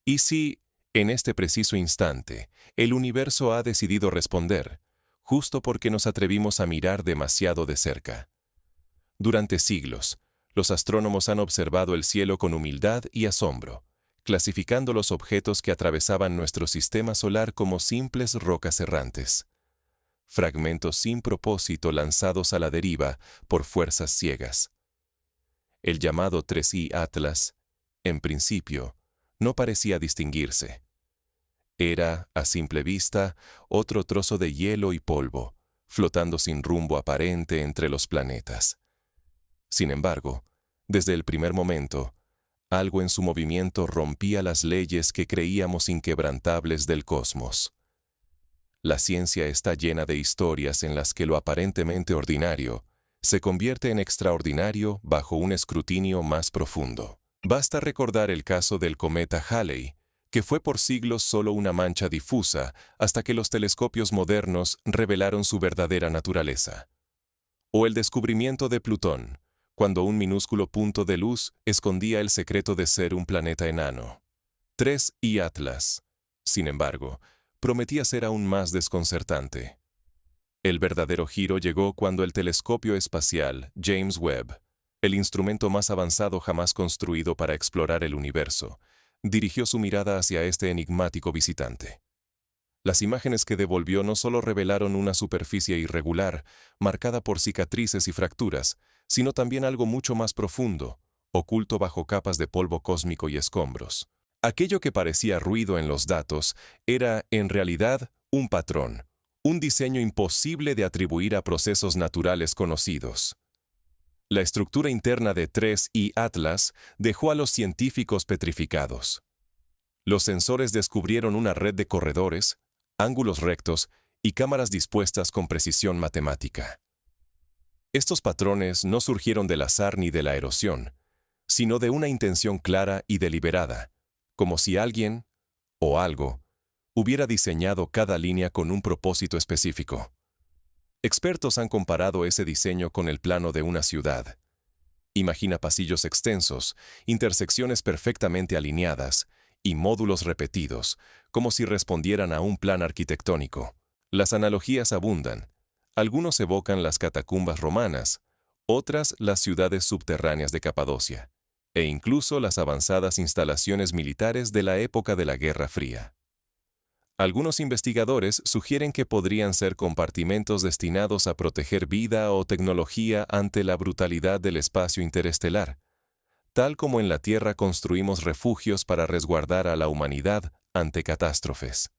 ¿Y si, en este preciso instante, el universo ha decidido responder, justo porque nos atrevimos a mirar demasiado de cerca? Durante siglos, los astrónomos han observado el cielo con humildad y asombro, clasificando los objetos que atravesaban nuestro sistema solar como simples rocas errantes, fragmentos sin propósito lanzados a la deriva por fuerzas ciegas. El llamado 3I Atlas, en principio, no parecía distinguirse. Era, a simple vista, otro trozo de hielo y polvo, flotando sin rumbo aparente entre los planetas. Sin embargo, desde el primer momento, algo en su movimiento rompía las leyes que creíamos inquebrantables del cosmos. La ciencia está llena de historias en las que lo aparentemente ordinario se convierte en extraordinario bajo un escrutinio más profundo. Basta recordar el caso del cometa Halley, que fue por siglos solo una mancha difusa hasta que los telescopios modernos revelaron su verdadera naturaleza. O el descubrimiento de Plutón, cuando un minúsculo punto de luz escondía el secreto de ser un planeta enano. 3I Atlas, sin embargo, prometía ser aún más desconcertante. El verdadero giro llegó cuando el telescopio espacial James Webb, el instrumento más avanzado jamás construido para explorar el universo, dirigió su mirada hacia este enigmático visitante. Las imágenes que devolvió no solo revelaron una superficie irregular, marcada por cicatrices y fracturas, sino también algo mucho más profundo, oculto bajo capas de polvo cósmico y escombros. Aquello que parecía ruido en los datos era, en realidad, un patrón, un diseño imposible de atribuir a procesos naturales conocidos. La estructura interna de 3I Atlas dejó a los científicos petrificados. Los sensores descubrieron una red de corredores, ángulos rectos y cámaras dispuestas con precisión matemática. Estos patrones no surgieron del azar ni de la erosión, sino de una intención clara y deliberada, como si alguien, o algo, hubiera diseñado cada línea con un propósito específico. Expertos han comparado ese diseño con el plano de una ciudad. Imagina pasillos extensos, intersecciones perfectamente alineadas y módulos repetidos, como si respondieran a un plan arquitectónico. Las analogías abundan. Algunos evocan las catacumbas romanas, otras las ciudades subterráneas de Capadocia, e incluso las avanzadas instalaciones militares de la época de la Guerra Fría. Algunos investigadores sugieren que podrían ser compartimentos destinados a proteger vida o tecnología ante la brutalidad del espacio interestelar, tal como en la Tierra construimos refugios para resguardar a la humanidad ante catástrofes.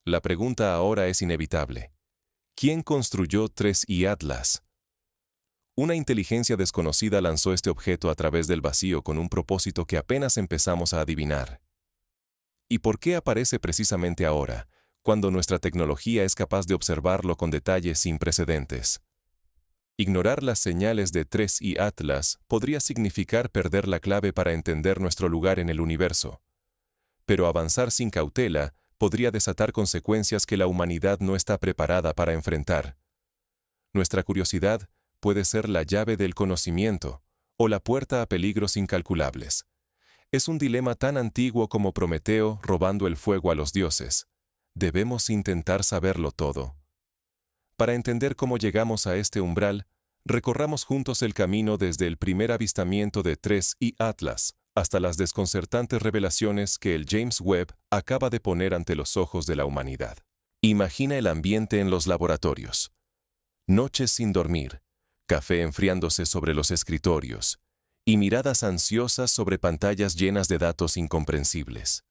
La pregunta ahora es inevitable. ¿Quién construyó 3I Atlas? Una inteligencia desconocida lanzó este objeto a través del vacío con un propósito que apenas empezamos a adivinar. ¿Y por qué aparece precisamente ahora, cuando nuestra tecnología es capaz de observarlo con detalles sin precedentes? Ignorar las señales de 3I Atlas podría significar perder la clave para entender nuestro lugar en el universo. Pero avanzar sin cautela podría desatar consecuencias que la humanidad no está preparada para enfrentar. Nuestra curiosidad puede ser la llave del conocimiento o la puerta a peligros incalculables. Es un dilema tan antiguo como Prometeo robando el fuego a los dioses. Debemos intentar saberlo todo. Para entender cómo llegamos a este umbral, recorramos juntos el camino desde el primer avistamiento de 3I Atlas hasta las desconcertantes revelaciones que el James Webb acaba de poner ante los ojos de la humanidad. Imagina el ambiente en los laboratorios. Noches sin dormir, café enfriándose sobre los escritorios, y miradas ansiosas sobre pantallas llenas de datos incomprensibles.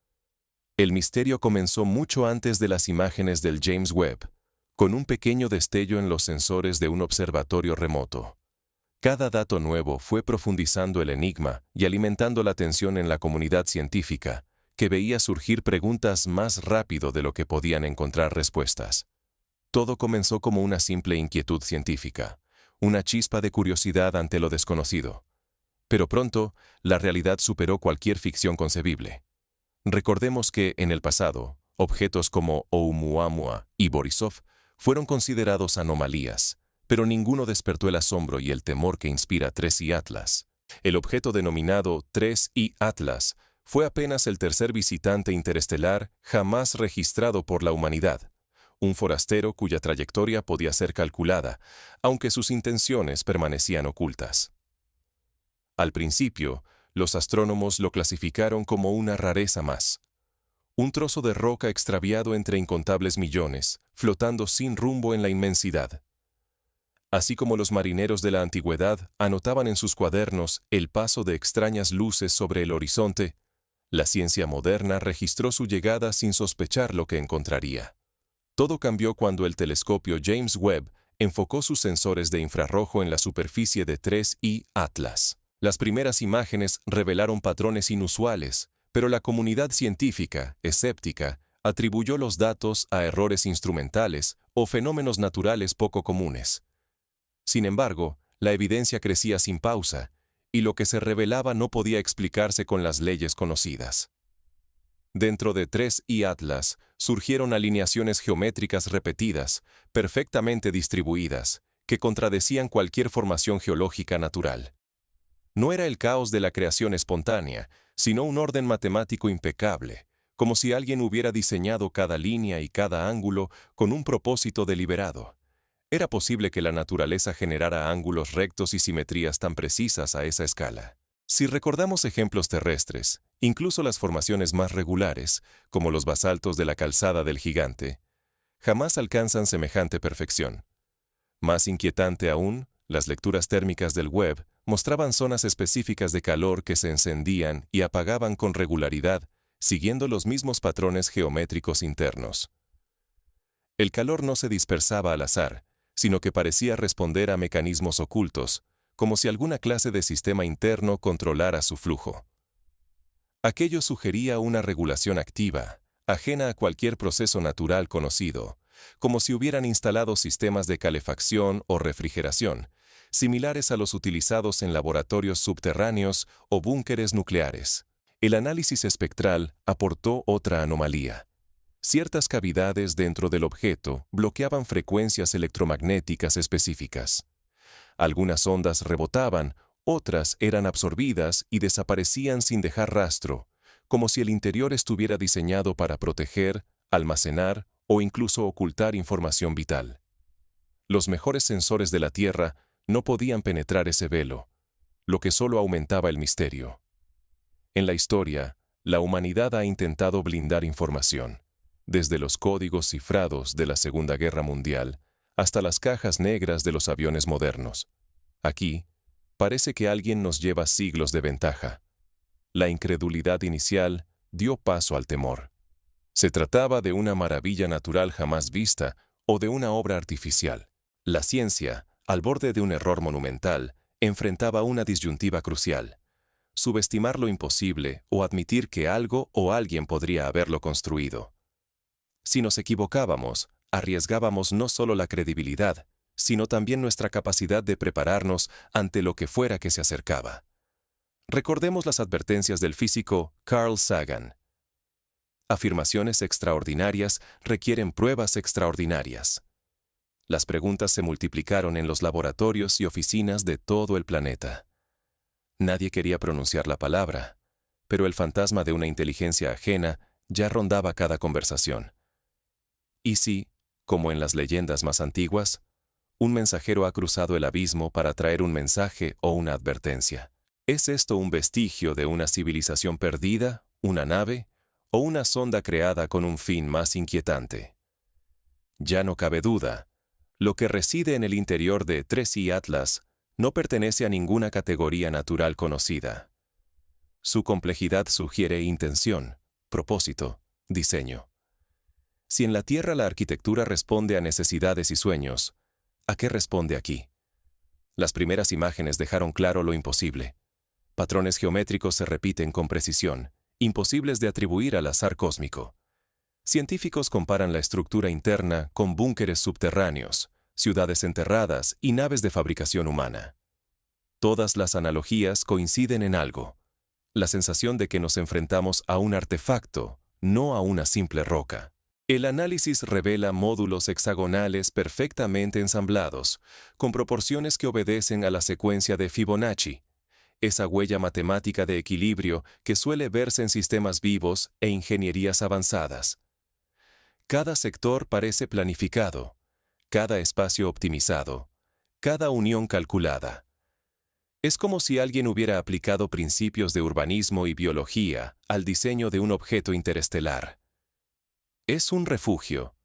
El misterio comenzó mucho antes de las imágenes del James Webb, con un pequeño destello en los sensores de un observatorio remoto. Cada dato nuevo fue profundizando el enigma y alimentando la tensión en la comunidad científica, que veía surgir preguntas más rápido de lo que podían encontrar respuestas. Todo comenzó como una simple inquietud científica, una chispa de curiosidad ante lo desconocido. Pero pronto, la realidad superó cualquier ficción concebible. Recordemos que, en el pasado, objetos como Oumuamua y Borisov fueron considerados anomalías, pero ninguno despertó el asombro y el temor que inspira 3I Atlas. El objeto denominado 3I Atlas fue apenas el tercer visitante interestelar jamás registrado por la humanidad, un forastero cuya trayectoria podía ser calculada, aunque sus intenciones permanecían ocultas. Al principio, los astrónomos lo clasificaron como una rareza más, un trozo de roca extraviado entre incontables millones, flotando sin rumbo en la inmensidad. Así como los marineros de la antigüedad anotaban en sus cuadernos el paso de extrañas luces sobre el horizonte, la ciencia moderna registró su llegada sin sospechar lo que encontraría. Todo cambió cuando el telescopio James Webb enfocó sus sensores de infrarrojo en la superficie de 3I Atlas. Las primeras imágenes revelaron patrones inusuales, pero la comunidad científica, escéptica, atribuyó los datos a errores instrumentales o fenómenos naturales poco comunes. Sin embargo, la evidencia crecía sin pausa, y lo que se revelaba no podía explicarse con las leyes conocidas. Dentro de 3I Atlas surgieron alineaciones geométricas repetidas, perfectamente distribuidas, que contradecían cualquier formación geológica natural. No era el caos de la creación espontánea, sino un orden matemático impecable, como si alguien hubiera diseñado cada línea y cada ángulo con un propósito deliberado. ¿Era posible que la naturaleza generara ángulos rectos y simetrías tan precisas a esa escala? Si recordamos ejemplos terrestres, incluso las formaciones más regulares, como los basaltos de la calzada del Gigante, jamás alcanzan semejante perfección. Más inquietante aún, las lecturas térmicas del Webb mostraban zonas específicas de calor que se encendían y apagaban con regularidad, siguiendo los mismos patrones geométricos internos. El calor no se dispersaba al azar, sino que parecía responder a mecanismos ocultos, como si alguna clase de sistema interno controlara su flujo. Aquello sugería una regulación activa, ajena a cualquier proceso natural conocido, como si hubieran instalado sistemas de calefacción o refrigeración, similares a los utilizados en laboratorios subterráneos o búnkeres nucleares. El análisis espectral aportó otra anomalía. Ciertas cavidades dentro del objeto bloqueaban frecuencias electromagnéticas específicas. Algunas ondas rebotaban, otras eran absorbidas y desaparecían sin dejar rastro, como si el interior estuviera diseñado para proteger, almacenar o incluso ocultar información vital. Los mejores sensores de la Tierra no podían penetrar ese velo, lo que solo aumentaba el misterio. En la historia, la humanidad ha intentado blindar información, desde los códigos cifrados de la Segunda Guerra Mundial hasta las cajas negras de los aviones modernos. Aquí, parece que alguien nos lleva siglos de ventaja. La incredulidad inicial dio paso al temor. ¿Se trataba de una maravilla natural jamás vista o de una obra artificial? La ciencia, al borde de un error monumental, enfrentaba una disyuntiva crucial: subestimar lo imposible o admitir que algo o alguien podría haberlo construido. Si nos equivocábamos, arriesgábamos no solo la credibilidad, sino también nuestra capacidad de prepararnos ante lo que fuera que se acercaba. Recordemos las advertencias del físico Carl Sagan. Afirmaciones extraordinarias requieren pruebas extraordinarias. Las preguntas se multiplicaron en los laboratorios y oficinas de todo el planeta. Nadie quería pronunciar la palabra, pero el fantasma de una inteligencia ajena ya rondaba cada conversación. ¿Y si, como en las leyendas más antiguas, un mensajero ha cruzado el abismo para traer un mensaje o una advertencia? ¿Es esto un vestigio de una civilización perdida, una nave, o una sonda creada con un fin más inquietante? Ya no cabe duda, lo que reside en el interior de 3I Atlas no pertenece a ninguna categoría natural conocida. Su complejidad sugiere intención, propósito, diseño. Si en la Tierra la arquitectura responde a necesidades y sueños, ¿a qué responde aquí? Las primeras imágenes dejaron claro lo imposible. Patrones geométricos se repiten con precisión, imposibles de atribuir al azar cósmico. Científicos comparan la estructura interna con búnkeres subterráneos, ciudades enterradas y naves de fabricación humana. Todas las analogías coinciden en algo: la sensación de que nos enfrentamos a un artefacto, no a una simple roca. El análisis revela módulos hexagonales perfectamente ensamblados, con proporciones que obedecen a la secuencia de Fibonacci, esa huella matemática de equilibrio que suele verse en sistemas vivos e ingenierías avanzadas. Cada sector parece planificado, cada espacio optimizado, cada unión calculada. Es como si alguien hubiera aplicado principios de urbanismo y biología al diseño de un objeto interestelar. Es un refugio,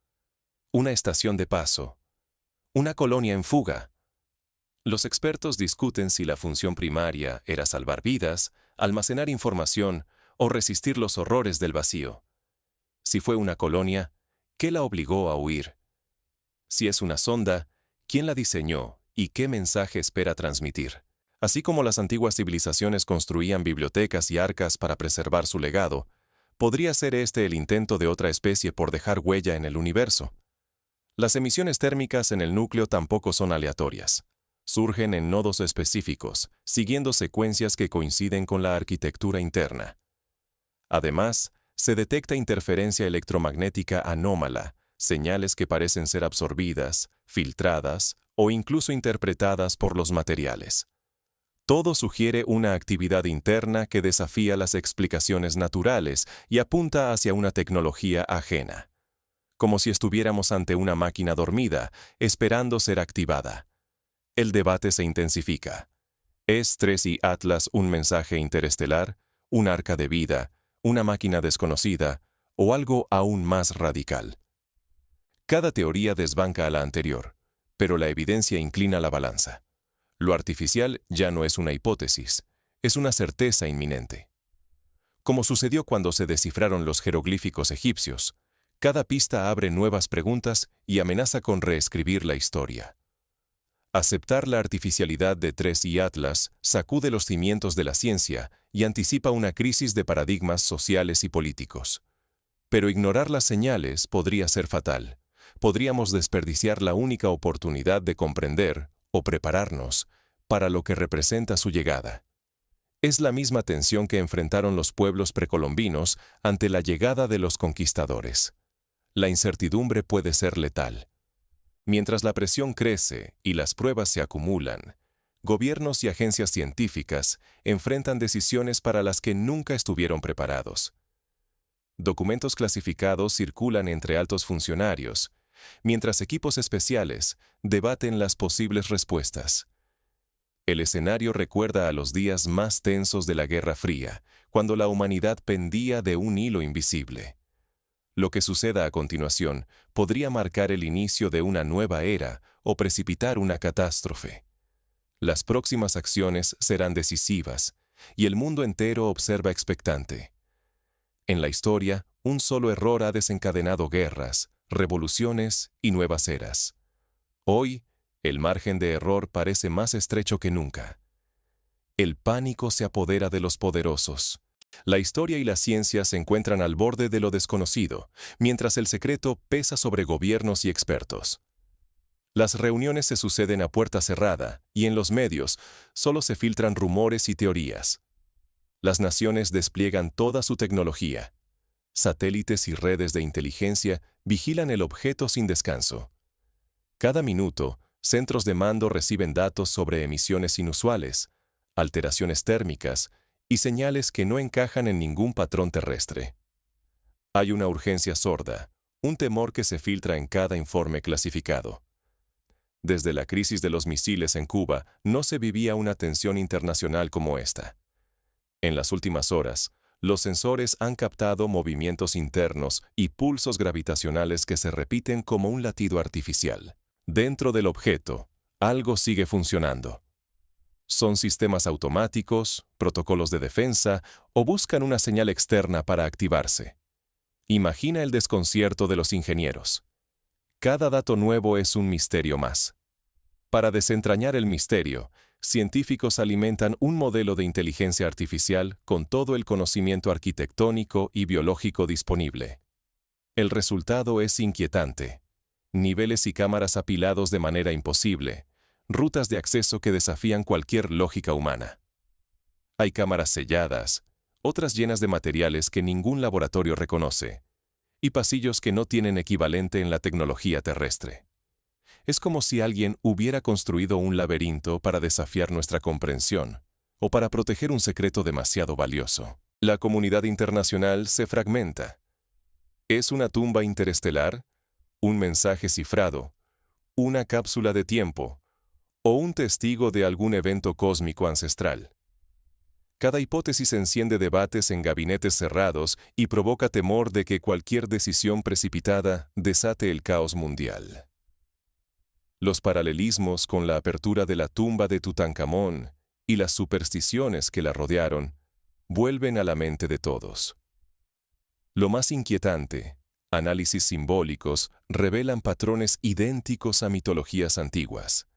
una estación de paso, una colonia en fuga. Los expertos discuten si la función primaria era salvar vidas, almacenar información o resistir los horrores del vacío. Si fue una colonia, ¿qué la obligó a huir? Si es una sonda, ¿quién la diseñó y qué mensaje espera transmitir? Así como las antiguas civilizaciones construían bibliotecas y arcas para preservar su legado, ¿podría ser este el intento de otra especie por dejar huella en el universo? Las emisiones térmicas en el núcleo tampoco son aleatorias. Surgen en nodos específicos, siguiendo secuencias que coinciden con la arquitectura interna. Además, se detecta interferencia electromagnética anómala, señales que parecen ser absorbidas, filtradas o incluso interpretadas por los materiales. Todo sugiere una actividad interna que desafía las explicaciones naturales y apunta hacia una tecnología ajena. Como si estuviéramos ante una máquina dormida, esperando ser activada. El debate se intensifica. ¿Es 3i Atlas un mensaje interestelar, un arca de vida, una máquina desconocida o algo aún más radical? Cada teoría desbanca a la anterior, pero la evidencia inclina la balanza. Lo artificial ya no es una hipótesis, es una certeza inminente. Como sucedió cuando se descifraron los jeroglíficos egipcios, cada pista abre nuevas preguntas y amenaza con reescribir la historia. Aceptar la artificialidad de 3i Atlas sacude los cimientos de la ciencia y anticipa una crisis de paradigmas sociales y políticos. Pero ignorar las señales podría ser fatal. Podríamos desperdiciar la única oportunidad de comprender o prepararnos para lo que representa su llegada. Es la misma tensión que enfrentaron los pueblos precolombinos ante la llegada de los conquistadores. La incertidumbre puede ser letal. Mientras la presión crece y las pruebas se acumulan, gobiernos y agencias científicas enfrentan decisiones para las que nunca estuvieron preparados. Documentos clasificados circulan entre altos funcionarios, mientras equipos especiales debaten las posibles respuestas. El escenario recuerda a los días más tensos de la Guerra Fría, cuando la humanidad pendía de un hilo invisible. Lo que suceda a continuación podría marcar el inicio de una nueva era o precipitar una catástrofe. Las próximas acciones serán decisivas, y el mundo entero observa expectante. En la historia, un solo error ha desencadenado guerras, revoluciones y nuevas eras. Hoy, el margen de error parece más estrecho que nunca. El pánico se apodera de los poderosos. La historia y la ciencia se encuentran al borde de lo desconocido, mientras el secreto pesa sobre gobiernos y expertos. Las reuniones se suceden a puerta cerrada, y en los medios solo se filtran rumores y teorías. Las naciones despliegan toda su tecnología. Satélites y redes de inteligencia vigilan el objeto sin descanso. Cada minuto, centros de mando reciben datos sobre emisiones inusuales, alteraciones térmicas y señales que no encajan en ningún patrón terrestre. Hay una urgencia sorda, un temor que se filtra en cada informe clasificado. Desde la crisis de los misiles en Cuba, no se vivía una tensión internacional como esta. En las últimas horas, los sensores han captado movimientos internos y pulsos gravitacionales que se repiten como un latido artificial. Dentro del objeto, algo sigue funcionando. Son sistemas automáticos, protocolos de defensa o buscan una señal externa para activarse. Imagina el desconcierto de los ingenieros. Cada dato nuevo es un misterio más. Para desentrañar el misterio, científicos alimentan un modelo de inteligencia artificial con todo el conocimiento arquitectónico y biológico disponible. El resultado es inquietante. Niveles y cámaras apilados de manera imposible, rutas de acceso que desafían cualquier lógica humana. Hay cámaras selladas, otras llenas de materiales que ningún laboratorio reconoce, y pasillos que no tienen equivalente en la tecnología terrestre. Es como si alguien hubiera construido un laberinto para desafiar nuestra comprensión, o para proteger un secreto demasiado valioso. La comunidad internacional se fragmenta. ¿Es una tumba interestelar? ¿Un mensaje cifrado? ¿Una cápsula de tiempo? ¿O un testigo de algún evento cósmico ancestral? Cada hipótesis enciende debates en gabinetes cerrados y provoca temor de que cualquier decisión precipitada desate el caos mundial. Los paralelismos con la apertura de la tumba de Tutankamón y las supersticiones que la rodearon vuelven a la mente de todos. Lo más inquietante, análisis simbólicos revelan patrones idénticos a mitologías antiguas.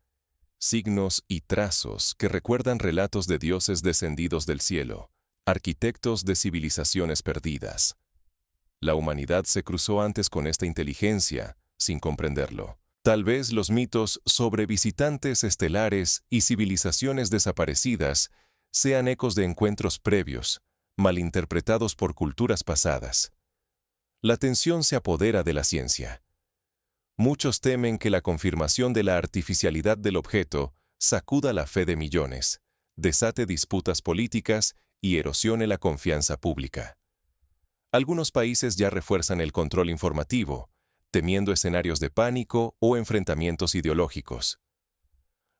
Signos y trazos que recuerdan relatos de dioses descendidos del cielo, arquitectos de civilizaciones perdidas. La humanidad se cruzó antes con esta inteligencia, sin comprenderlo. Tal vez los mitos sobre visitantes estelares y civilizaciones desaparecidas sean ecos de encuentros previos, malinterpretados por culturas pasadas. La tensión se apodera de la ciencia. Muchos temen que la confirmación de la artificialidad del objeto sacuda la fe de millones, desate disputas políticas y erosione la confianza pública. Algunos países ya refuerzan el control informativo, temiendo escenarios de pánico o enfrentamientos ideológicos.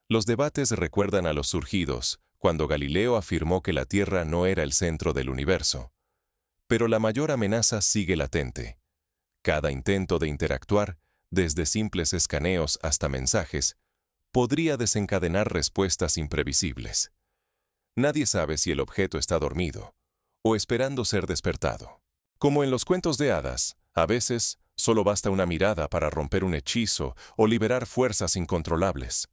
Los debates recuerdan a los surgidos cuando Galileo afirmó que la Tierra no era el centro del universo. Pero la mayor amenaza sigue latente. Cada intento de interactuar, desde simples escaneos hasta mensajes, podría desencadenar respuestas imprevisibles. Nadie sabe si el objeto está dormido o esperando ser despertado. Como en los cuentos de hadas, a veces solo basta una mirada para romper un hechizo o liberar fuerzas incontrolables.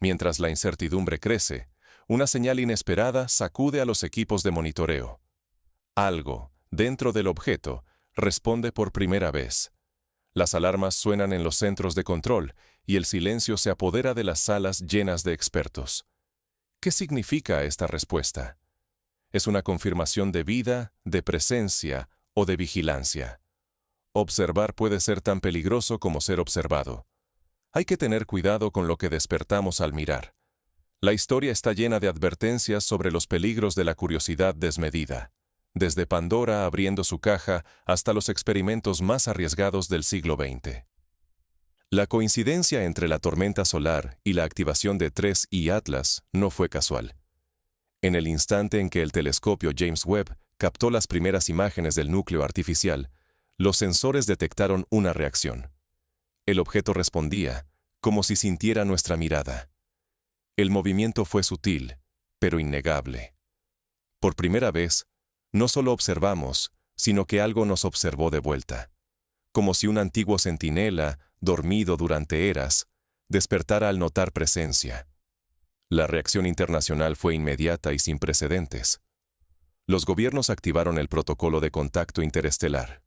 Mientras la incertidumbre crece, una señal inesperada sacude a los equipos de monitoreo. Algo, dentro del objeto, responde por primera vez. Las alarmas suenan en los centros de control y el silencio se apodera de las salas llenas de expertos. ¿Qué significa esta respuesta? ¿Es una confirmación de vida, de presencia o de vigilancia? Observar puede ser tan peligroso como ser observado. Hay que tener cuidado con lo que despertamos al mirar. La historia está llena de advertencias sobre los peligros de la curiosidad desmedida, desde Pandora abriendo su caja hasta los experimentos más arriesgados del siglo XX. La coincidencia entre la tormenta solar y la activación de 3I Atlas no fue casual. En el instante en que el telescopio James Webb captó las primeras imágenes del núcleo artificial, los sensores detectaron una reacción. El objeto respondía, como si sintiera nuestra mirada. El movimiento fue sutil, pero innegable. Por primera vez, no solo observamos, sino que algo nos observó de vuelta. Como si un antiguo centinela, dormido durante eras, despertara al notar presencia. La reacción internacional fue inmediata y sin precedentes. Los gobiernos activaron el protocolo de contacto interestelar.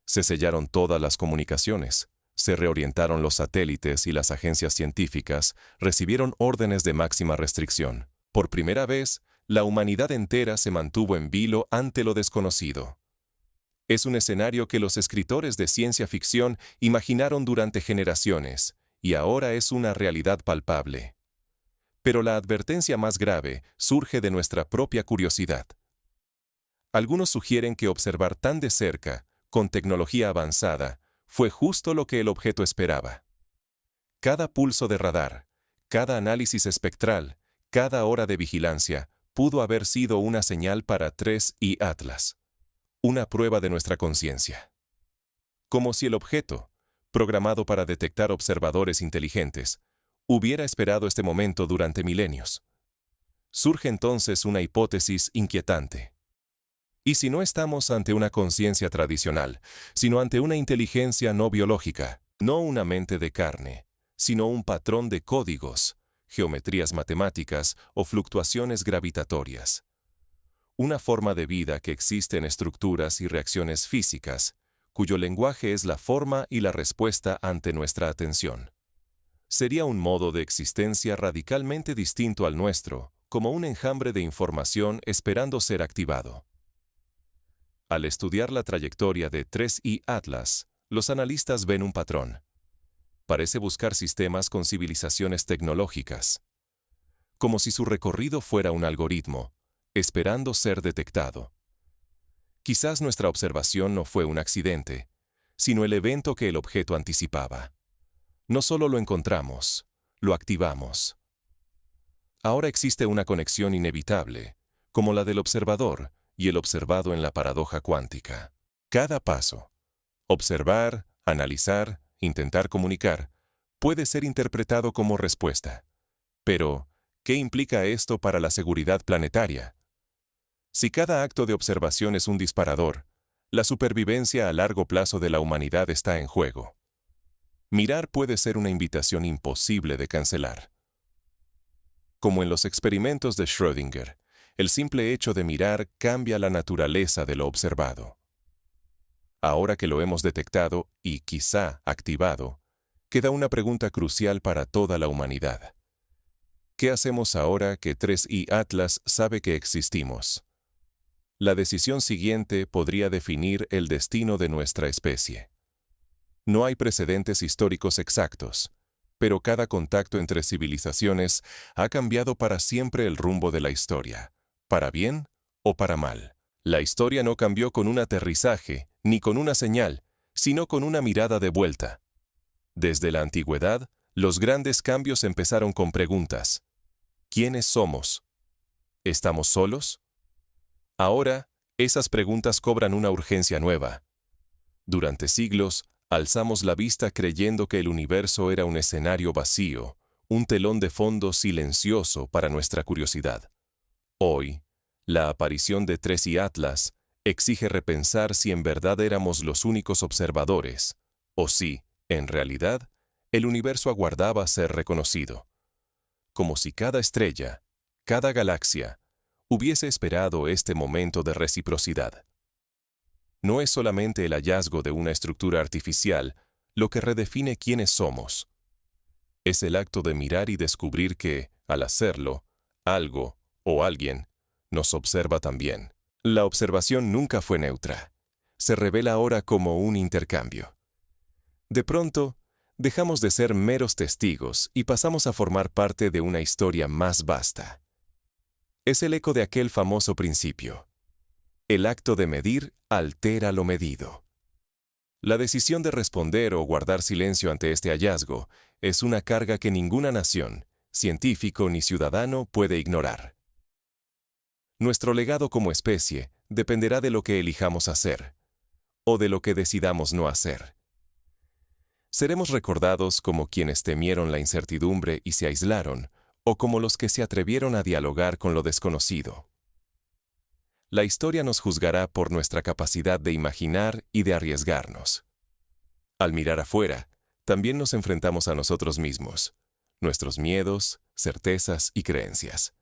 Se sellaron todas las comunicaciones, se reorientaron los satélites y las agencias científicas recibieron órdenes de máxima restricción. Por primera vez, la humanidad entera se mantuvo en vilo ante lo desconocido. Es un escenario que los escritores de ciencia ficción imaginaron durante generaciones, y ahora es una realidad palpable. Pero la advertencia más grave surge de nuestra propia curiosidad. Algunos sugieren que observar tan de cerca, con tecnología avanzada, fue justo lo que el objeto esperaba. Cada pulso de radar, cada análisis espectral, cada hora de vigilancia, pudo haber sido una señal para 3I Atlas. Una prueba de nuestra conciencia. Como si el objeto, programado para detectar observadores inteligentes, hubiera esperado este momento durante milenios. Surge entonces una hipótesis inquietante. ¿Y si no estamos ante una conciencia tradicional, sino ante una inteligencia no biológica, no una mente de carne, sino un patrón de códigos, geometrías matemáticas o fluctuaciones gravitatorias? Una forma de vida que existe en estructuras y reacciones físicas, cuyo lenguaje es la forma y la respuesta ante nuestra atención. Sería un modo de existencia radicalmente distinto al nuestro, como un enjambre de información esperando ser activado. Al estudiar la trayectoria de 3I Atlas, los analistas ven un patrón. Parece buscar sistemas con civilizaciones tecnológicas. como si su recorrido fuera un algoritmo, esperando ser detectado. Quizás nuestra observación no fue un accidente, sino el evento que el objeto anticipaba. No solo lo encontramos, lo activamos. Ahora existe una conexión inevitable, como la del observador y el observado en la paradoja cuántica. Cada paso, observar, analizar, intentar comunicar, puede ser interpretado como respuesta. Pero, ¿qué implica esto para la seguridad planetaria? Si cada acto de observación es un disparador, la supervivencia a largo plazo de la humanidad está en juego. Mirar puede ser una invitación imposible de cancelar. Como en los experimentos de Schrödinger, el simple hecho de mirar cambia la naturaleza de lo observado. Ahora que lo hemos detectado y quizá activado, queda una pregunta crucial para toda la humanidad. ¿Qué hacemos ahora que 3i Atlas sabe que existimos? La decisión siguiente podría definir el destino de nuestra especie. No hay precedentes históricos exactos, pero cada contacto entre civilizaciones ha cambiado para siempre el rumbo de la historia, para bien o para mal. La historia no cambió con un aterrizaje, ni con una señal, sino con una mirada de vuelta. Desde la antigüedad, los grandes cambios empezaron con preguntas. ¿Quiénes somos? ¿Estamos solos? Ahora, esas preguntas cobran una urgencia nueva. Durante siglos, alzamos la vista creyendo que el universo era un escenario vacío, un telón de fondo silencioso para nuestra curiosidad. Hoy, la aparición de 3i Atlas exige repensar si en verdad éramos los únicos observadores, o si, en realidad, el universo aguardaba ser reconocido. Como si cada estrella, cada galaxia, hubiese esperado este momento de reciprocidad. No es solamente el hallazgo de una estructura artificial lo que redefine quiénes somos. Es el acto de mirar y descubrir que, al hacerlo, algo o alguien nos observa también. La observación nunca fue neutra. Se revela ahora como un intercambio. De pronto, dejamos de ser meros testigos y pasamos a formar parte de una historia más vasta. Es el eco de aquel famoso principio. El acto de medir altera lo medido. La decisión de responder o guardar silencio ante este hallazgo es una carga que ninguna nación, científico ni ciudadano puede ignorar. Nuestro legado como especie dependerá de lo que elijamos hacer, o de lo que decidamos no hacer. Seremos recordados como quienes temieron la incertidumbre y se aislaron, o como los que se atrevieron a dialogar con lo desconocido. La historia nos juzgará por nuestra capacidad de imaginar y de arriesgarnos. Al mirar afuera, también nos enfrentamos a nosotros mismos, nuestros miedos, certezas y creencias.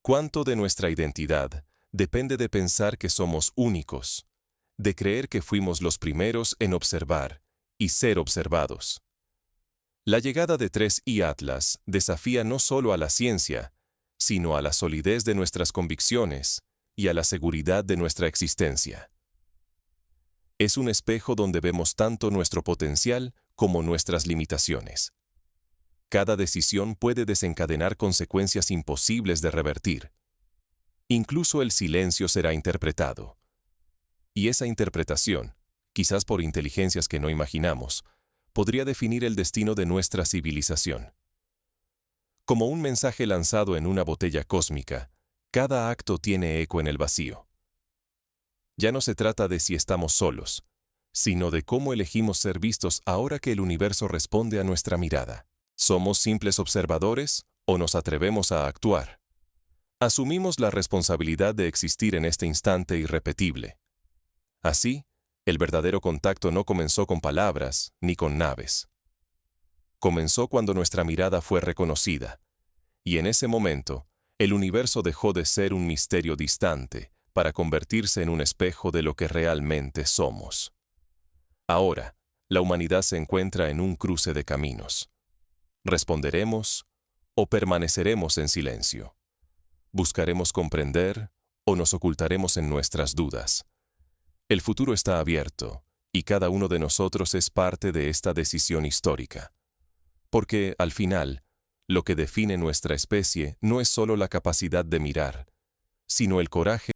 ¿Cuánto de nuestra identidad depende de pensar que somos únicos, de creer que fuimos los primeros en observar y ser observados? La llegada de 3i Atlas desafía no solo a la ciencia, sino a la solidez de nuestras convicciones y a la seguridad de nuestra existencia. Es un espejo donde vemos tanto nuestro potencial como nuestras limitaciones. Cada decisión puede desencadenar consecuencias imposibles de revertir. Incluso el silencio será interpretado. Y esa interpretación, quizás por inteligencias que no imaginamos, podría definir el destino de nuestra civilización. Como un mensaje lanzado en una botella cósmica, cada acto tiene eco en el vacío. Ya no se trata de si estamos solos, sino de cómo elegimos ser vistos ahora que el universo responde a nuestra mirada. ¿Somos simples observadores o nos atrevemos a actuar? Asumimos la responsabilidad de existir en este instante irrepetible. Así, el verdadero contacto no comenzó con palabras ni con naves. Comenzó cuando nuestra mirada fue reconocida, y en ese momento, el universo dejó de ser un misterio distante para convertirse en un espejo de lo que realmente somos. Ahora, la humanidad se encuentra en un cruce de caminos. ¿Responderemos o permaneceremos en silencio? ¿Buscaremos comprender o nos ocultaremos en nuestras dudas? El futuro está abierto, y cada uno de nosotros es parte de esta decisión histórica. Porque, al final, Lo que define nuestra especie no es solo la capacidad de mirar, sino el coraje